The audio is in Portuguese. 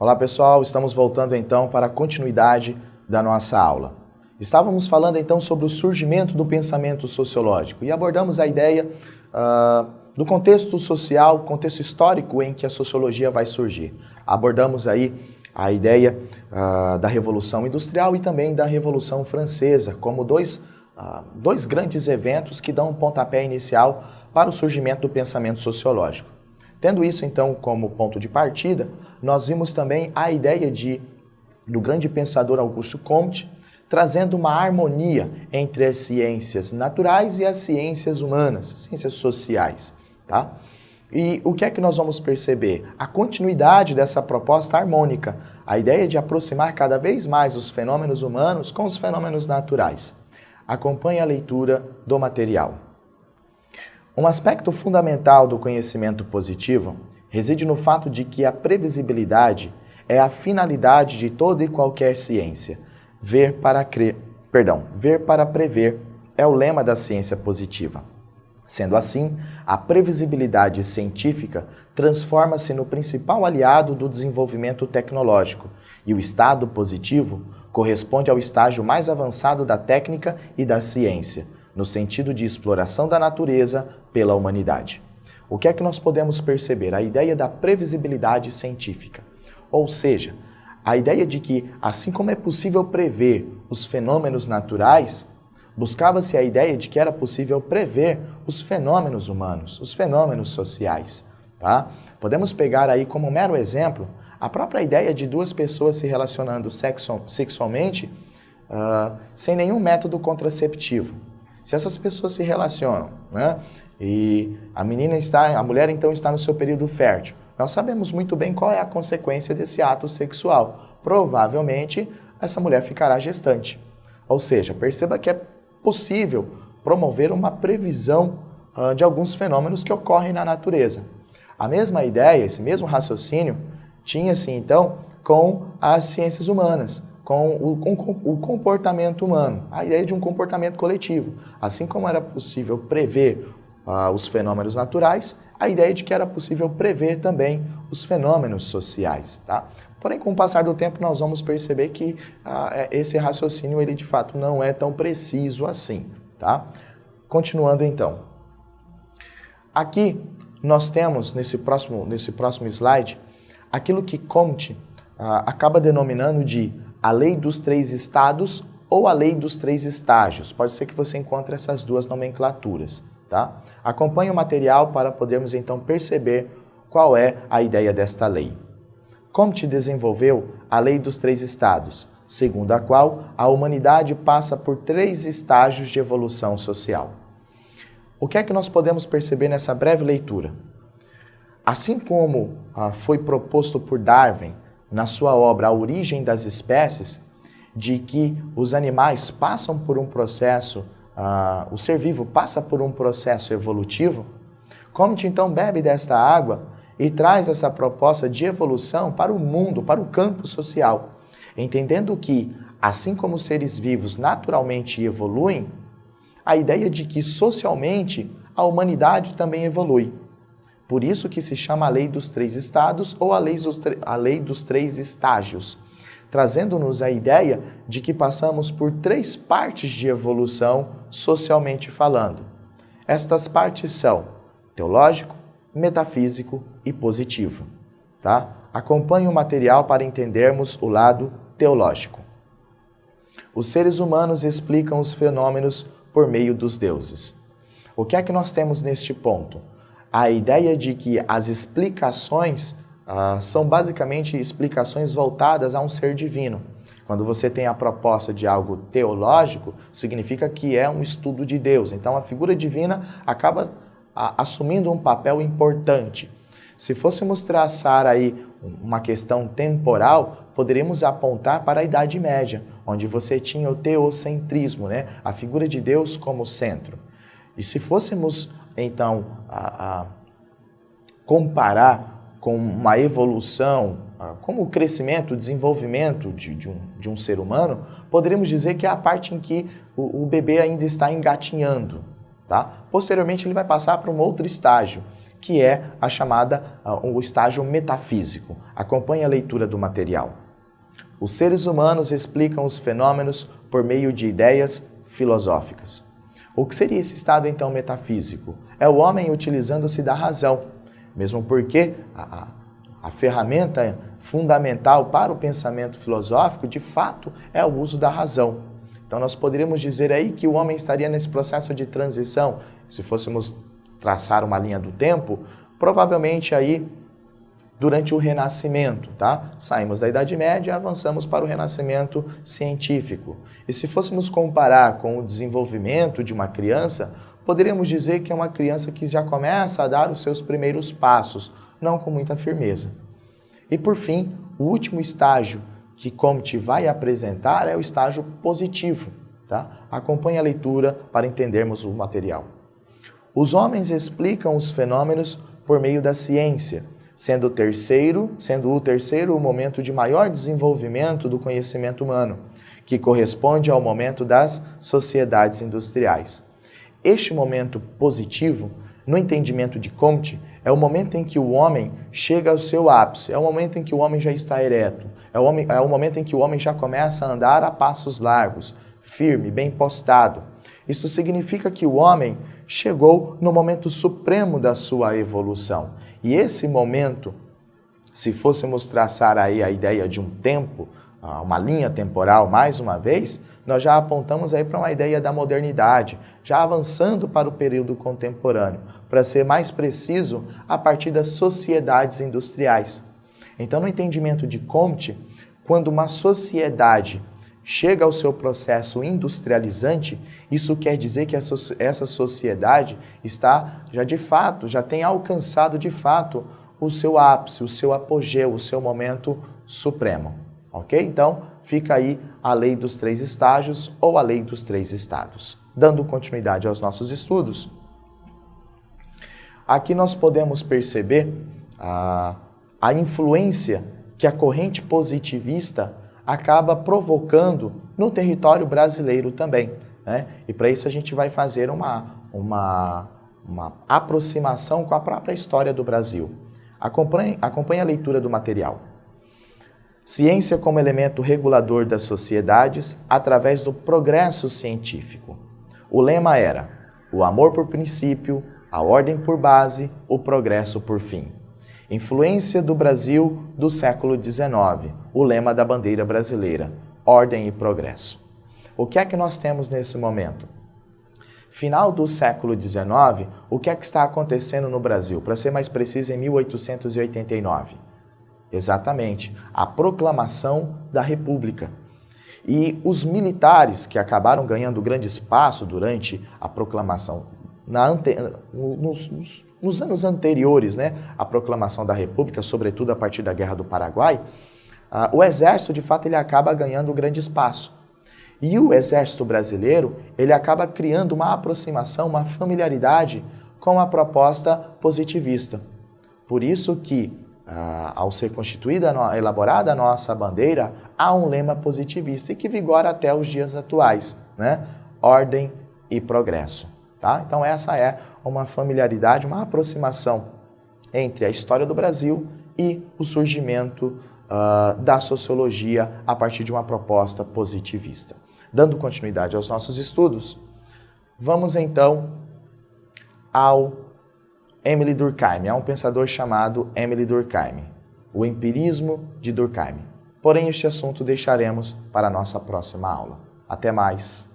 Olá pessoal, estamos voltando então para a continuidade da nossa aula. Estávamos falando então sobre o surgimento do pensamento sociológico e abordamos a ideia do contexto social, contexto histórico em que a sociologia vai surgir. Abordamos aí a ideia da Revolução Industrial e também da Revolução Francesa como dois grandes eventos que dão um pontapé inicial para o surgimento do pensamento sociológico. Tendo isso, então, como ponto de partida, nós vimos também a ideia do grande pensador Auguste Comte, trazendo uma harmonia entre as ciências naturais e as ciências humanas, ciências sociais. Tá? E o que é que nós vamos perceber? A continuidade dessa proposta harmônica, a ideia de aproximar cada vez mais os fenômenos humanos com os fenômenos naturais. Acompanhe a leitura do material. Um aspecto fundamental do conhecimento positivo reside no fato de que a previsibilidade é a finalidade de toda e qualquer ciência. Ver para prever é o lema da ciência positiva. Sendo assim, a previsibilidade científica transforma-se no principal aliado do desenvolvimento tecnológico, e o estado positivo corresponde ao estágio mais avançado da técnica e da ciência, no sentido de exploração da natureza pela humanidade. O que é que nós podemos perceber? A ideia da previsibilidade científica. Ou seja, a ideia de que, assim como é possível prever os fenômenos naturais, buscava-se a ideia de que era possível prever os fenômenos humanos, os fenômenos sociais. Tá? Podemos pegar aí como mero exemplo a própria ideia de duas pessoas se relacionando sexualmente sem nenhum método contraceptivo. Se essas pessoas se relacionam, né, e a mulher então está no seu período fértil, nós sabemos muito bem qual é a consequência desse ato sexual. Provavelmente, essa mulher ficará gestante. Ou seja, perceba que é possível promover uma previsão de alguns fenômenos que ocorrem na natureza. A mesma ideia, esse mesmo raciocínio, tinha-se então com as ciências humanas, com o comportamento humano, a ideia de um comportamento coletivo. Assim como era possível prever os fenômenos naturais, a ideia de que era possível prever também os fenômenos sociais. Tá? Porém, com o passar do tempo, nós vamos perceber que esse raciocínio, ele de fato não é tão preciso assim. Tá? Continuando então. Aqui nós temos, nesse próximo slide, aquilo que Comte acaba denominando de a lei dos três estados ou a lei dos três estágios. Pode ser que você encontre essas duas nomenclaturas. Tá? Acompanhe o material para podermos então perceber qual é a ideia desta lei. Comte desenvolveu a lei dos três estados, segundo a qual a humanidade passa por três estágios de evolução social. O que é que nós podemos perceber nessa breve leitura? Assim como foi proposto por Darwin na sua obra A Origem das Espécies, de que os animais passam por um processo, o ser vivo passa por um processo evolutivo, Comte então bebe desta água e traz essa proposta de evolução para o mundo, para o campo social, entendendo que, assim como os seres vivos naturalmente evoluem, a ideia de que socialmente a humanidade também evolui. Por isso que se chama a lei dos três estados ou a lei dos três estágios, trazendo-nos a ideia de que passamos por três partes de evolução socialmente falando. Estas partes são teológico, metafísico e positivo. Tá? Acompanhe o material para entendermos o lado teológico. Os seres humanos explicam os fenômenos por meio dos deuses. O que é que nós temos neste ponto? A ideia de que as explicações são basicamente explicações voltadas a um ser divino. Quando você tem a proposta de algo teológico, significa que é um estudo de Deus. Então a figura divina acaba assumindo um papel importante. Se fôssemos traçar aí uma questão temporal, poderíamos apontar para a Idade Média, onde você tinha o teocentrismo, né? A figura de Deus como centro. E se fôssemos então comparar com uma evolução, como o crescimento, o desenvolvimento de um ser humano, poderíamos dizer que é a parte em que o bebê ainda está engatinhando. Tá? Posteriormente ele vai passar para um outro estágio, que é a chamada, o estágio metafísico. Acompanhe a leitura do material. Os seres humanos explicam os fenômenos por meio de ideias filosóficas. O que seria esse estado, então, metafísico? É o homem utilizando-se da razão, mesmo porque a ferramenta fundamental para o pensamento filosófico, de fato, é o uso da razão. Então, nós poderíamos dizer aí que o homem estaria nesse processo de transição. Se fôssemos traçar uma linha do tempo, provavelmente aí durante o Renascimento, tá? Saímos da Idade Média e avançamos para o Renascimento científico. E se fôssemos comparar com o desenvolvimento de uma criança, poderíamos dizer que é uma criança que já começa a dar os seus primeiros passos, não com muita firmeza. E por fim, o último estágio que Comte vai apresentar é o estágio positivo, tá? Acompanhe a leitura para entendermos o material. Os homens explicam os fenômenos por meio da ciência, sendo o terceiro o momento de maior desenvolvimento do conhecimento humano, que corresponde ao momento das sociedades industriais. Este momento positivo, no entendimento de Comte, é o momento em que o homem chega ao seu ápice, é o momento em que o homem já está ereto, é o momento em que o homem já começa a andar a passos largos, firme, bem postado. Isso significa que o homem chegou no momento supremo da sua evolução. E esse momento, se fôssemos traçar aí a ideia de um tempo, uma linha temporal mais uma vez, nós já apontamos aí para uma ideia da modernidade, já avançando para o período contemporâneo, para ser mais preciso, a partir das sociedades industriais. Então, no entendimento de Comte, quando uma sociedade chega ao seu processo industrializante, isso quer dizer que essa sociedade está já tem alcançado de fato o seu ápice, o seu apogeu, o seu momento supremo. Ok? Então, fica aí a lei dos 3 estágios ou a lei dos 3 estados. Dando continuidade aos nossos estudos, aqui nós podemos perceber a influência que a corrente positivista acaba provocando no território brasileiro também, né? E para isso a gente vai fazer uma aproximação com a própria história do Brasil. Acompanhe a leitura do material. Ciência como elemento regulador das sociedades através do progresso científico. O lema era: o amor por princípio, a ordem por base, o progresso por fim. Influência do Brasil do século XIX, o lema da bandeira brasileira, ordem e progresso. O que é que nós temos nesse momento? Final do século XIX, o que é que está acontecendo no Brasil? Para ser mais preciso, em 1889. Exatamente, a proclamação da República. E os militares, que acabaram ganhando grande espaço durante a proclamação, nos anos anteriores, né, à proclamação da República, sobretudo a partir da Guerra do Paraguai, o Exército, de fato, ele acaba ganhando grande espaço. E o Exército brasileiro, ele acaba criando uma aproximação, uma familiaridade com a proposta positivista. Por isso que, ao ser constituída, elaborada a nossa bandeira, há um lema positivista e que vigora até os dias atuais, né? Ordem e progresso. Tá? Então essa é uma familiaridade, uma aproximação entre a história do Brasil e o surgimento da sociologia a partir de uma proposta positivista. Dando continuidade aos nossos estudos, vamos então ao Émile Durkheim. Há um pensador chamado Émile Durkheim, o empirismo de Durkheim. Porém, este assunto deixaremos para a nossa próxima aula. Até mais!